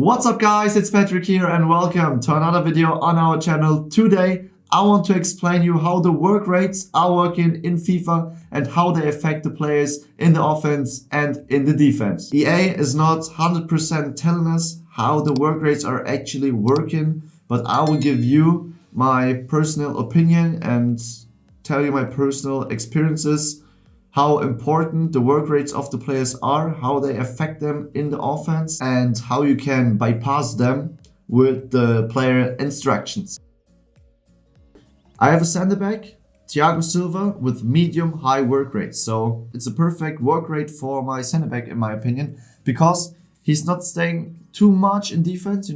What's up guys, it's Patrick here and welcome to another video on our channel. Today I want to explain you how the work rates are working in FIFA and how they affect the players in the offense and in the defense. EA is not 100% telling us how the work rates are actually working, but I will give you my personal opinion and tell you my personal experiences, how important the work rates of the players are, how they affect them in the offense, and how you can bypass them with the player instructions. I have a center back, Thiago Silva, with medium high work rate. So it's a perfect work rate for my center back in my opinion, because he's not staying too much in defense,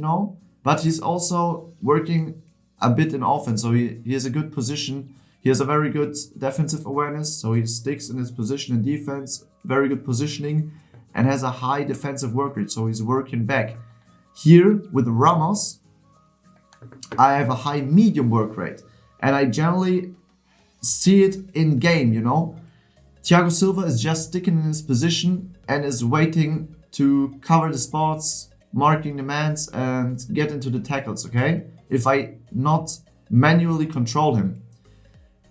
but he's also working a bit in offense. So he has a good position. He has a very good defensive awareness, so he sticks in his position in defense, very good positioning, and has a high defensive work rate, so he's working back. Here with Ramos, I have a high medium work rate, and I generally see it in game, Thiago Silva is just sticking in his position and is waiting to cover the spots, marking the mans, and get into the tackles, okay? If I not manually control him.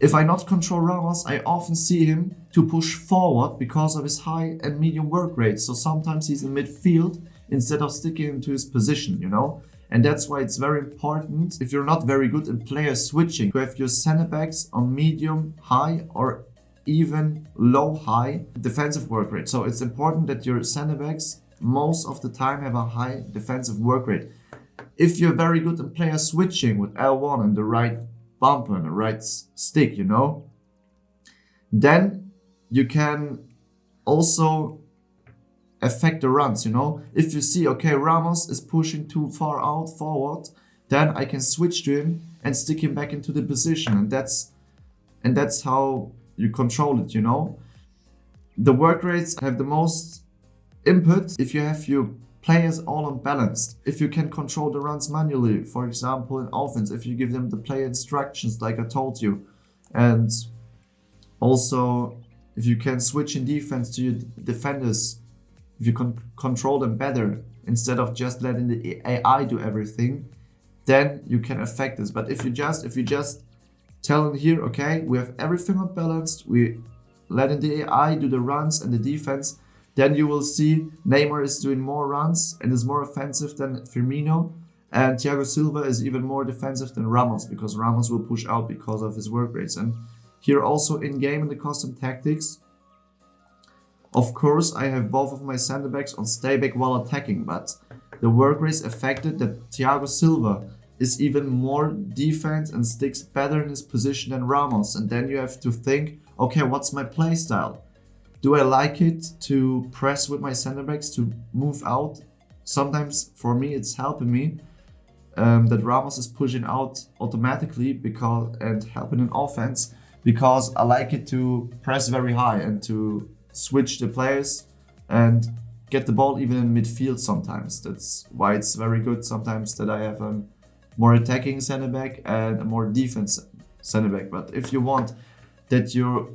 If I not control Ramos, I often see him to push forward because of his high and medium work rate. So sometimes he's in midfield instead of sticking into his position, And that's why it's very important, if you're not very good in player switching, to have your center backs on medium, high, or even low, high defensive work rate. So it's important that your center backs most of the time have a high defensive work rate. If you're very good in player switching with L1 and the right bumper and the right stick, then you can also affect the runs, If you see, okay, Ramos is pushing too far out forward, then I can switch to him and stick him back into the position, and that's how you control it, The work rates have the most input if you have your players all unbalanced. If you can control the runs manually, for example in offense, if you give them the player instructions like I told you, and also if you can switch in defense to your defenders, if you can control them better instead of just letting the AI do everything, then you can affect this. But if you just tell them here, okay, we have everything unbalanced, we letting the AI do the runs and the defense, then you will see Neymar is doing more runs and is more offensive than Firmino, and Thiago Silva is even more defensive than Ramos, because Ramos will push out because of his work rates. And here also in game in the custom tactics, of course I have both of my center backs on stay back while attacking, but the work rates affected that Thiago Silva is even more defense and sticks better in his position than Ramos. And then you have to think, okay, what's my play style? Do I like it to press with my center backs to move out? Sometimes for me it's helping me that Ramos is pushing out automatically and helping in offense, because I like it to press very high and to switch the players and get the ball even in midfield sometimes. That's why it's very good sometimes that I have a more attacking center back and a more defense center back. But if you want that your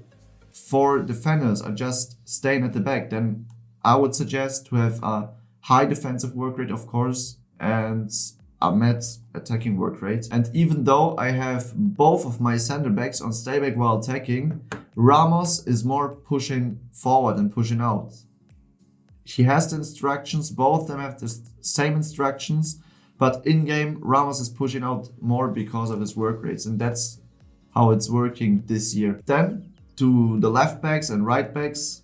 4 defenders are just staying at the back, then I would suggest to have a high defensive work rate, of course, and a mid attacking work rate. And even though I have both of my center backs on stay back while attacking, Ramos is more pushing forward and pushing out. He has the instructions, both of them have the same instructions, but in game Ramos is pushing out more because of his work rates, and that's how it's working this year. Then to the left backs and right backs,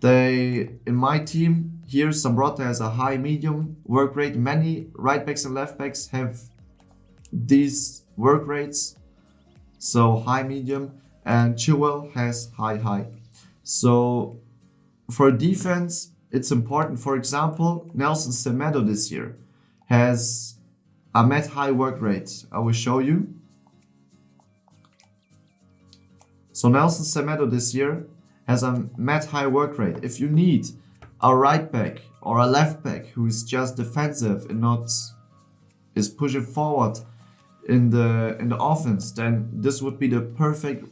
in my team here, Sambrota has a high medium work rate. Many right backs and left backs have these work rates, so high medium, and Chilwell has high. So for defense it's important. For example, Nelson Semedo this year has a met high work rate. I will show you. So Nelson Semedo this year has a met high work rate. If you need a right back or a left back who is just defensive and not is pushing forward in the offense, then this would be the perfect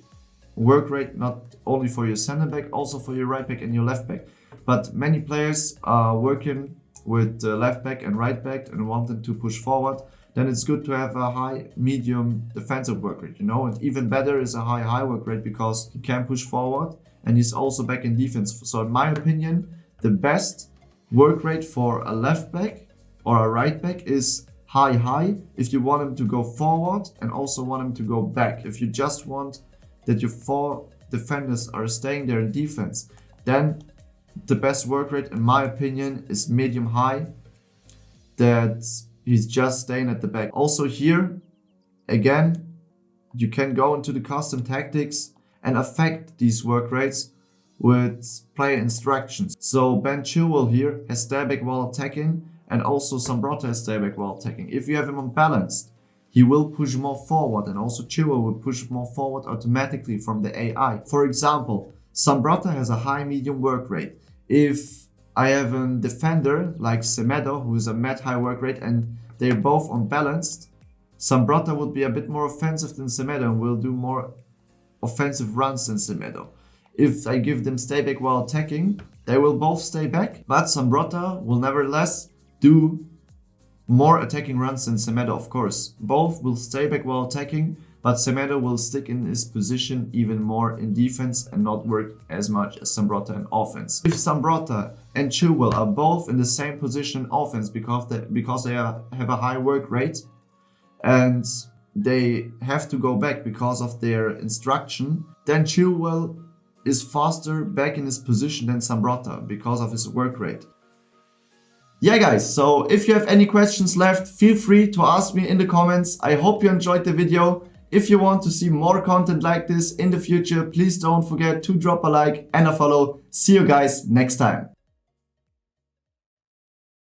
work rate, not only for your center back, also for your right back and your left back. But many players are working with left back and right back and want them to push forward, then it's good to have a high, medium defensive work rate, you know, and even better is a high work rate because he can push forward and he's also back in defense. So in my opinion, the best work rate for a left back or a right back is high if you want him to go forward and also want him to go back. If you just want that your 4 defenders are staying there in defense, then the best work rate in my opinion is medium high, that he's just staying at the back. Also here, again, you can go into the custom tactics and affect these work rates with player instructions. So Ben Chilwell here has stay back while attacking, and also Zambrotta has stay back while attacking. If you have him unbalanced, he will push more forward, and also Chilwell will push more forward automatically from the AI. For example, Zambrotta has a high medium work rate. If I have a defender like Semedo, who is a mad high work rate, and they're both unbalanced, Zambrotta would be a bit more offensive than Semedo and will do more offensive runs than Semedo. If I give them stay back while attacking, they will both stay back, but Zambrotta will nevertheless do more attacking runs than Semedo, of course. Both will stay back while attacking, but Semedo will stick in his position even more in defense and not work as much as Zambrotta in offense. If Zambrotta and Chilwell are both in the same position in offense because they have a high work rate and they have to go back because of their instruction, then Chilwell is faster back in his position than Zambrotta because of his work rate. Yeah guys, so if you have any questions left, feel free to ask me in the comments. I hope you enjoyed the video. If you want to see more content like this in the future, please don't forget to drop a like and a follow. See you guys next time.